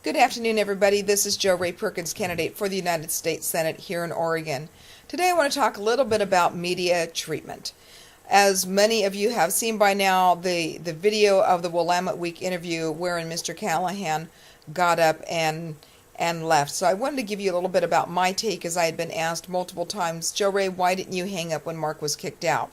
Good afternoon, everybody. This is Jo Ray Perkins, candidate for the United States Senate here in Oregon. Today I want to talk a little bit about media treatment. As many of you have seen by now, the video of the Willamette Week interview wherein Mr. Callahan got up and left. So I wanted to give you a little bit about my take, as I had been asked multiple times, Jo Ray, why didn't you hang up when Mark was kicked out?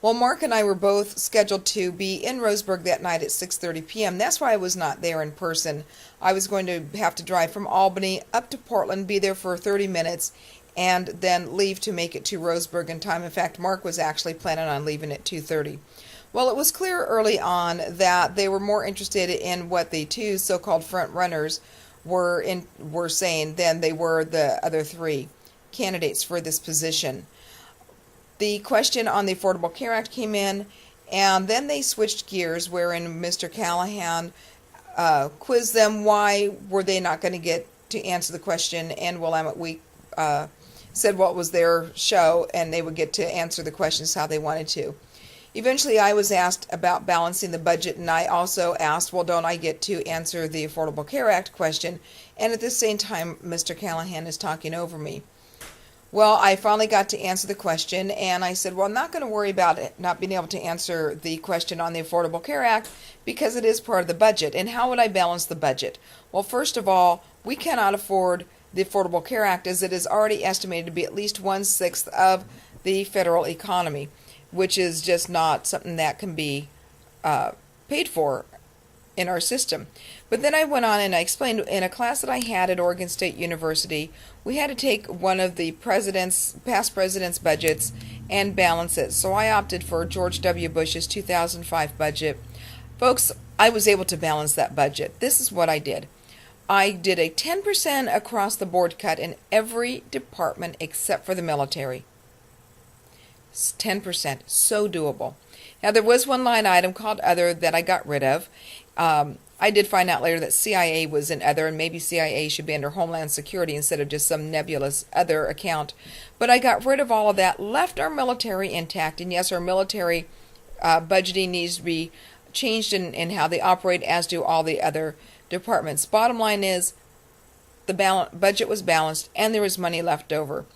Well, Mark and I were both scheduled to be in Roseburg that night at 6:30 p.m. That's why I was not there in person. I was going to have to drive from Albany up to Portland, be there for 30 minutes, and then leave to make it to Roseburg in time. In fact, Mark was actually planning on leaving at 2:30. Well, it was clear early on that they were more interested in what the two so-called front runners were saying than they were the other three candidates for this position. The question on the Affordable Care Act came in, and then they switched gears, wherein Mr. Callahan quizzed them why were they not going to get to answer the question, and Willamette Week said what was their show, and they would get to answer the questions how they wanted to. Eventually, I was asked about balancing the budget, and I also asked, well, don't I get to answer the Affordable Care Act question? And at the same time, Mr. Callahan is talking over me. Well, I finally got to answer the question, and I said, well, I'm not going to worry about it not being able to answer the question on the Affordable Care Act because it is part of the budget. And how would I balance the budget? Well, first of all, we cannot afford the Affordable Care Act, as it is already estimated to be at least 1/6 of the federal economy, which is just not something that can be paid for in our system. But then I went on and I explained in a class that I had at Oregon State University, we had to take one of the past president's budgets and balance it. So I opted for George W. Bush's 2005 budget. Folks, I was able to balance that budget. This is what I did. I did a 10% across the board cut in every department except for the military. 10%, so doable. Now, there was one line item called Other that I got rid of. I did find out later that CIA was in Other, and maybe CIA should be under Homeland Security instead of just some nebulous Other account. But I got rid of all of that, left our military intact, and yes, our military budgeting needs to be changed in how they operate, as do all the other departments. Bottom line is, the budget was balanced, and there was money left over.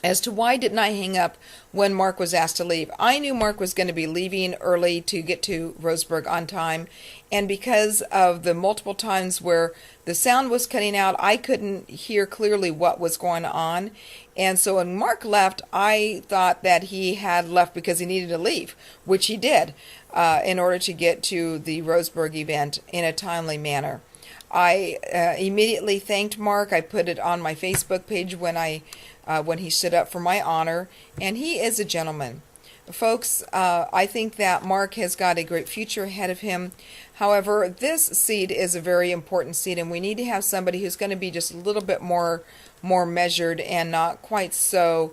As to why didn't I hang up when Mark was asked to leave, I knew Mark was going to be leaving early to get to Roseburg on time, and because of the multiple times where the sound was cutting out, I couldn't hear clearly what was going on. And so when Mark left, I thought that he had left because he needed to leave, which he did, in order to get to the Roseburg event in a timely manner. I immediately thanked Mark. I put it on my Facebook page when he stood up for my honor, and he is a gentleman. Folks, I think that Mark has got a great future ahead of him. However, this seat is a very important seat, and we need to have somebody who's going to be just a little bit more measured and not quite so,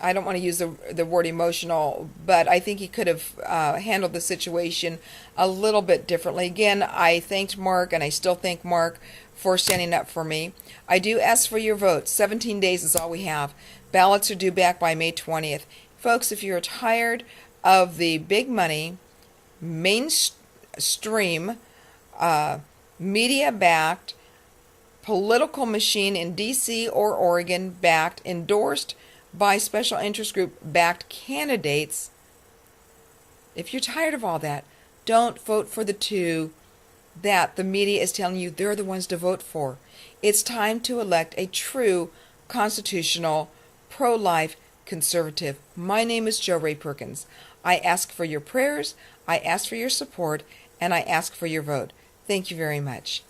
I don't want to use the word emotional, but I think he could have handled the situation a little bit differently. Again, I thanked Mark, and I still thank Mark for standing up for me. I do ask for your vote. 17 days is all we have. Ballots are due back by May 20th. Folks, if you're tired of the big money, mainstream, media-backed, political machine in D.C. or Oregon backed, endorsed by special interest group backed candidates, if you're tired of all that, don't vote for the two that the media is telling you they're the ones to vote for. It's time to elect a true constitutional, pro-life conservative. My name is Jo Ray Perkins. I ask for your prayers, I ask for your support, and I ask for your vote. Thank you very much.